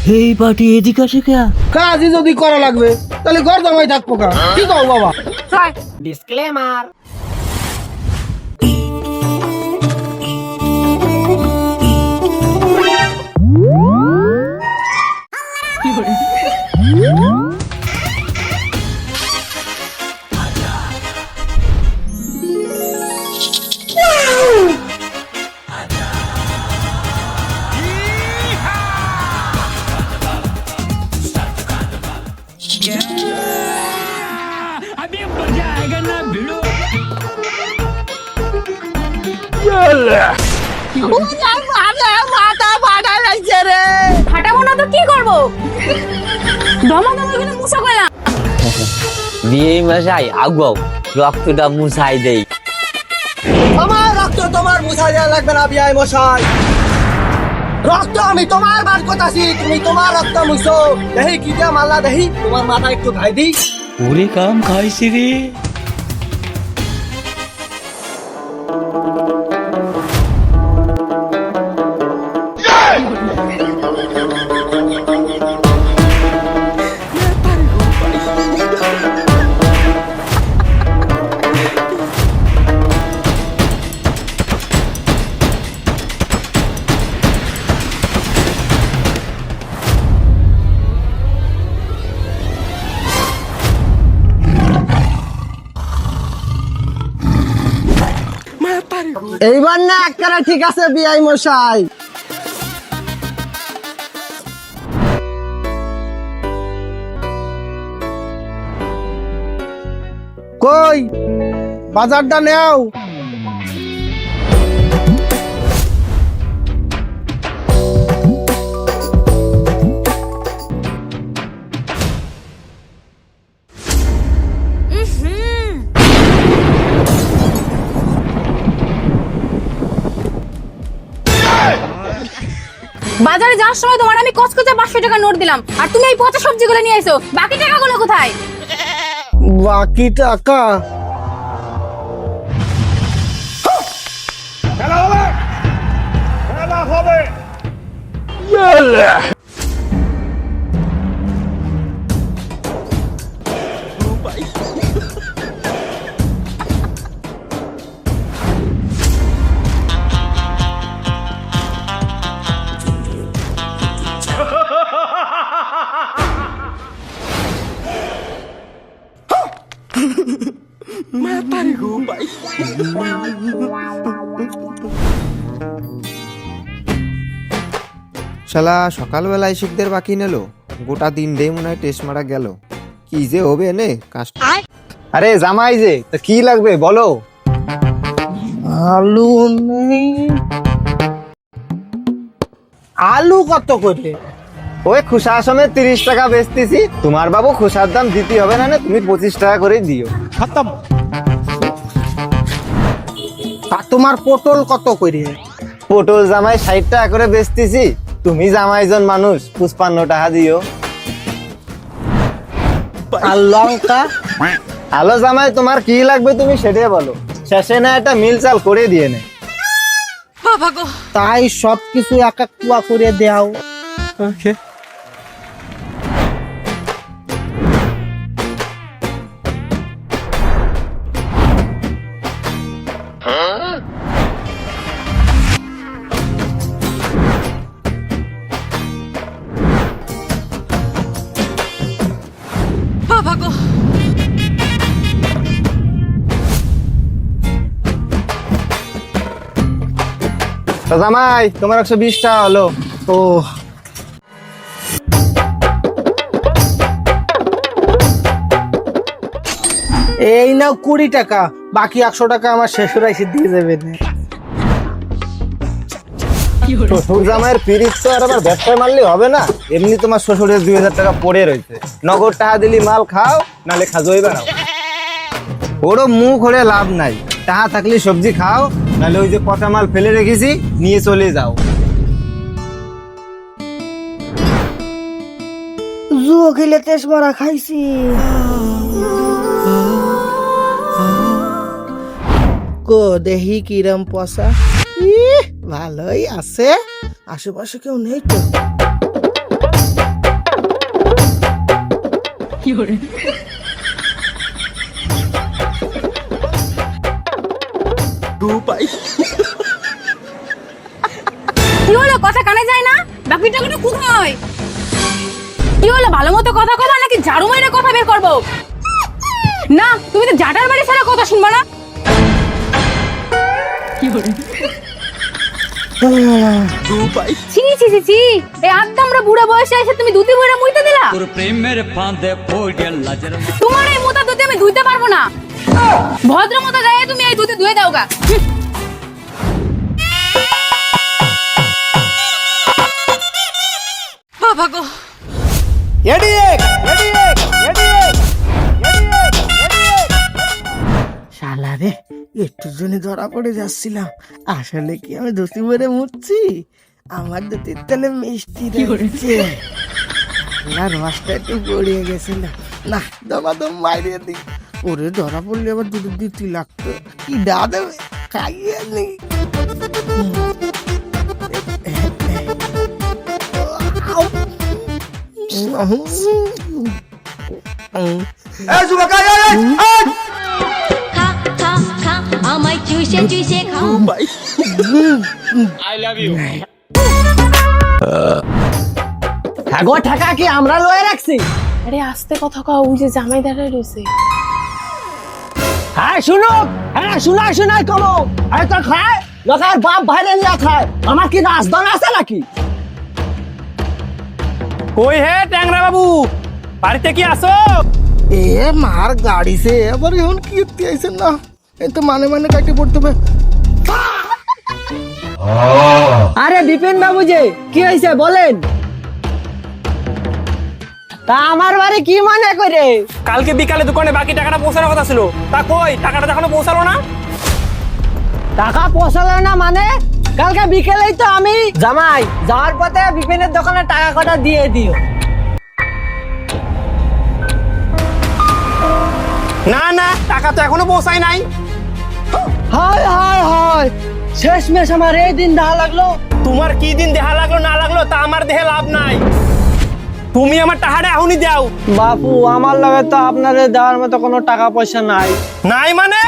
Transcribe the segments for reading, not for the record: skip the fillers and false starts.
এই পার্টি এদিকে আসে কে? কাজই যদি করা লাগবে তাহলে ঘর জামাই থাকবো কা? কি কও বাবা? ডিসক্লেমার। ফাটাবো না তো কি করবো? দমাদমা মুছা কইলাম। বিয়ে মশাই আগুয়াও, রক্তটা মুছাই দেই। আমার রক্ত তোমার মুছাই দেওয়া লাগবে না বিয়াই মশাই। রক্ত আমি তোমার বার করতাছি, তুমি তোমার রক্ত মুছো। দেহি কি দিয়া মাল্লা দেহি, তোমার মাথা একটু খাই দিই। পুরে কাম খাইছি রে। এইবার না একবারে ঠিক আছে বিয়াই মশাই। কই বাজারটা নেও। বাজারে যাওয়ার সময় তোমার আমি কচকচে 500 টাকা নোট দিলাম, আর তুমি এই পচা সবজিগুলো নিয়ে এসো। বাকি টাকাগুলো কোথায়? বাকি টাকা শালা সকালবেলায় শিখদের বাকি নিল, গোটা দিন ডে মনে হয় টেস্ট মারা গেল। কি যে হবে নে কাস্ট। আরে জামাই যে, তা কি লাগবে বলো? আলু নেই। আলু কত করে? ওই খুশা সময় 30 টাকা বেচতেছি। তোমার বাবু খুশার দাম দিতে হবে না, তুমি 25 টাকা করে দিও। আর তোমার পটল কত করে? পটল জামাই 60 টাকা করে বেচতেছি। তুমি জামাইজন মানুষ, 55 টাকা দিও। আর লঙ্কা? আলো জামাই তোমার কি লাগবে তুমি সেটাই বলো, শেষে না একটা মিল চাল করে দিয়ে নে। তাই সবকিছু এক এক কুয়া করে দেও। তো জামাই তোমার 120 টাকা হলো। ও এই নাও 20 টাকা, বাকি 100 টাকা আমার শ্বশুর এসে দিয়ে যাবে। শ্বশুর জামাইয়ের পিরিচ তো আর আবার ব্যবসায় মারলে হবে না। এমনি তোমার শ্বশুরের 2000 টাকা পড়ে রয়েছে, নগদ টাকা দিলি মাল খাও, নালে খাজোই বানাও। ওরও মুখ হলে লাভ নাই, টাকা থাকলে সবজি খাও, নালে ওই যে পচা মাল ফেলে রেখেছি নিয়ে চলে যাও। জুয়ো খেলে তেজ মারা খাইছি। কো দেহি কিরম পয়সা? ভালোই আছে, আশেপাশে কেউ নেই তো। কি হলো, কথা কানে যায় না? বাকি টাকাটা কোথায়? কি হলো, ভালো মতো কথা কবা নাকি ঝাড়ু মাইরে কথা বের করবো? না, তুমি তো জাটার বাড়ি ছাড়া কথা শুনবা না। ছি ছি ছি ছি, এই আদ্দামরা বুড়া বয়সে এসে তুমি দুধে বইরা মুইতে দিলা। তোর প্রেমের ফাঁদে পড়ে লাজের তোমার এই মোটা দুধে আমি ধুইতে পারবো না। ভদ্র মতো যায় তুমি এই দুধে ধুয়ে দাও গা। বাবা গো, শালা রে, একটুর জন্য ধরা পড়ে যাচ্ছিলাম। আসলে কি আমি ধুতি পরে মুড়ছি? আমার দুধের তেলে মিষ্টি রয়েছে। আর রসটা একটু গড়িয়ে গেছিল। না, দমা দম মাইরে দিই। ওরে ধরা পড়লে আবার দুধের দিতে লাগতো। কি ডা দেবে, খাইয়ে নি। এই যুবক, এই খা খা খা আমায় চুষে চুষে খাও হ্যাঁ গো, টাকা কি আমরা লয়ে রাখছি? আরে আস্তে কথা কও, ওই যে জামাই দাঁড়ায় রয়েছে। হ্যাঁ শুনো, হ্যাঁ শোনাই কমো। আরে তো খায় লোকের বাপ বাইরে নিয়ে খায়, আমার কি রাজদান আছে নাকি? কই হে ট্যাংরা বাবু, বাড়িতে কি আসো? এ মার গাড়ি সে আবার এখন কি আইছেন না? এই তো মানে মানে কাটি পড়তে হবে। আরে বিপিন বাবু যে কি হয়েছে বলেন? তা আমার বাড়ি কি মনে করে? কালকে বিকালে দোকানে বাকি টাকাটা পৌঁছানোর কথা ছিল, তা কই টাকাটা এখনো পৌঁছালো না? টাকা পৌঁছালো না মানে? কালকে বিকেলেই তো আমি জামাই যাওয়ার পথে বিপিনের দোকানে টাকা কটা দিয়ে দিও। না না, টাকা তো এখনো পৌঁছায় নাই। হায় হায় হায়, শেষমেশ আমার এই দিন দেখা লাগলো। তোমার কি দিন দেখা লাগলো না লাগলো তা আমার দেহে লাভ নাই। তুমি আমার টাকাটা এখনই দাও। বাপু, আমার লগে তো আপনাদের দেওয়ার মতো কোনো টাকা পয়সা নাই। নাই মানে?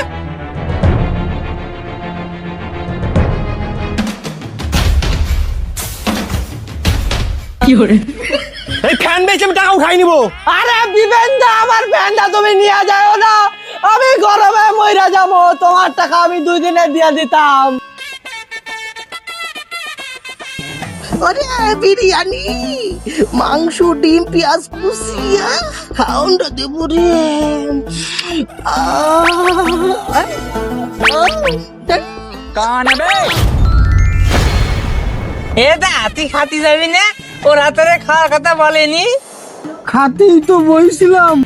এই ফ্যান বেচে আমি টাকা উঠাই নিবো। আরে বিবেন্দা, আমার ফ্যানটা তুমি নিয়ে যাও না, আমি গরমে মইরা যাবো। তোমার টাকা আমি 2 দিনে দিয়ে দিতাম। আরে বিরিয়ানি, মাংস, ডিম, পেঁয়াজ কুচিয়া খাওনটা দেব রে। এটা তুই খাতি যাবি না? ওরা তোরে খাওয়ার কথা বলেনি? খাতেই তো বইছিলাম,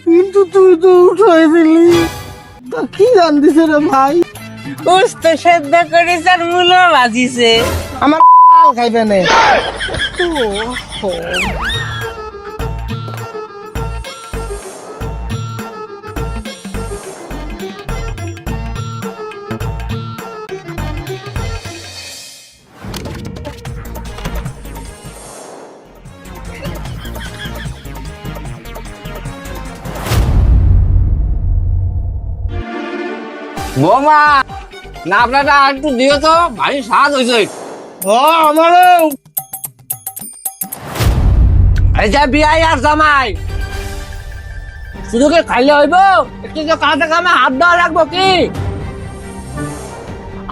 কিন্তু তুই তো উঠাই দিলি। তা কি জানতিস রে ভাই? উস্ত সেদ্ধ করিস আর মূলো ভাজিছে। আমার খাইবে না। বৌমা, না আপনারা একটু দিও তো, ভারী স্বাদ হয়েছে। ও আমারও। এই যে বিয়াই আর জামাই, শুধু কি খাইলে হইব? একটু তো কাঁধে কামে হাত দেওয়া লাগবো কি?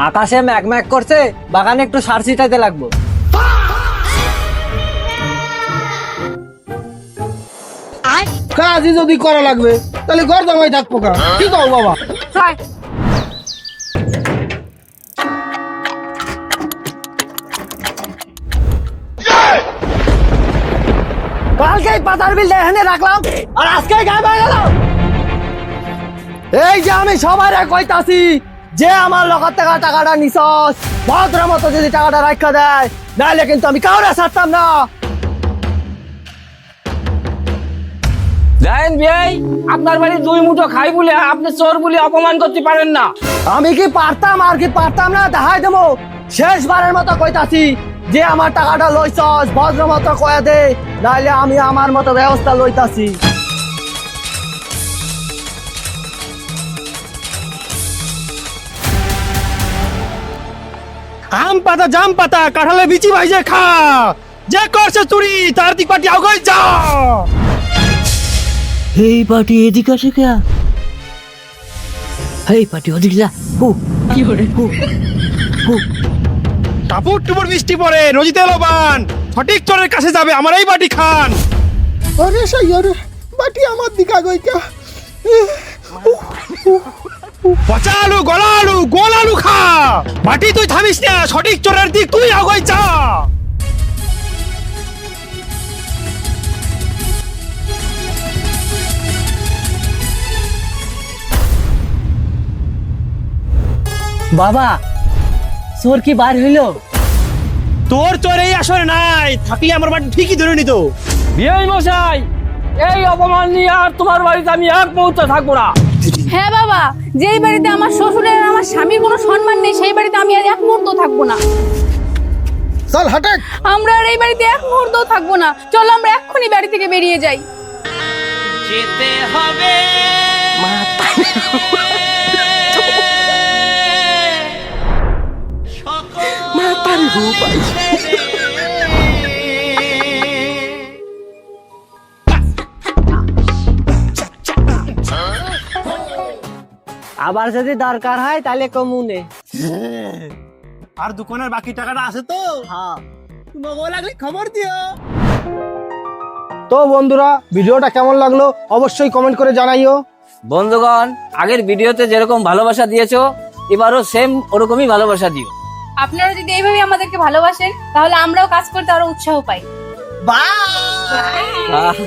আকাশে ম্যাক করছে, বাগানে একটু সার ছিটাইতে লাগবো। কাজই যদি করা লাগবে তাহলে ঘর জামাই থাকবো কা? কি কও বাবা? কালকেই পাতার বিল এখানে রাখলাম আর আজকে গায়েব হয়ে গেল। এই যে আমি সবাই কইতাছি, যে আমার লগর থেকে টাকাটা নিছস, ভদ্র মতো যদি টাকাটা রাখা দেয়, নাহলে কিন্তু আমি কাউরে ছাড়তাম না। দেখেন বিয়াই, আপনার বাড়ি 2 মুঠো খাই বলে আপনি চোর বলে অপমান করতে পারেন না। আমি কি পারতাম আর কি পারতাম না দেখাই দেবো। শেষবারের মতো কইতাছি, যে আমার টাকাটা লইছস ভদ্র মতো কয়া দে, নাইলে আমি আমার মতো ব্যবস্থা লইতাছি। আম পাতা জাম পাতা কাঁঠালে বিচি ভাইজে খা, যে করছে চুরি তার দিক পাটি আগাই যা। এই পাটি এদিকে আসে কে? এই পাটি ওদিকে যা। টাপুর টুপুর বৃষ্টি পড়ে নদীতে লবান, সঠিক চরের কাছে যাবে আমার এই বাটি খান। আরে সেই আরে বাটি আমার দিকে আগাই কা। পচা আলু গলা আলু গোল আলু খা, বাটি তুই থামিস না, সঠিক চরের দিক তুই আগাই যা। বাবা চোর কি বার হইলো? তোর চোর এই আসরে নাই, থাকলে আমার বাটি ঠিকই ধরে নিত। বিআই মশাই, এই অপমান নিয়ে আর তোমার বাড়িতে আমি এক মুহূর্ত থাকবো না। হ্যাঁ বাবা, যেই বাড়িতে আমার শ্বশুরের আর আমার স্বামীর কোনো সম্মান নেই সেই বাড়িতে আমি আর এক মুহূর্ত থাকবো না। চল হাঁটেক। আমরা আর এই বাড়িতে এক মুহূর্ত থাকবো না, চলো আমরা এক্ষুনি বাড়ি থেকে বেরিয়ে যাই। যেতে হবে আবার যদি দরকার হয় তাহলে কমুনে। আর দোকানের বাকি টাকাটা আছে তো? হ্যাঁ। তোমাকে লাগলে খবর দিও। তো বন্ধুরা, ভিডিওটা কেমন লাগলো অবশ্যই কমেন্ট করে জানাইও। বন্ধুগণ, আগের ভিডিওতে যেরকম ভালোবাসা দিয়েছো এবারও সেম ওরকমই ভালোবাসা দিও। আপনারা যদি এইভাবে আমাদেরকে ভালোবাসেন তাহলে আমরাও কাজ করতে আরো উৎসাহ পাই। বাই। আহ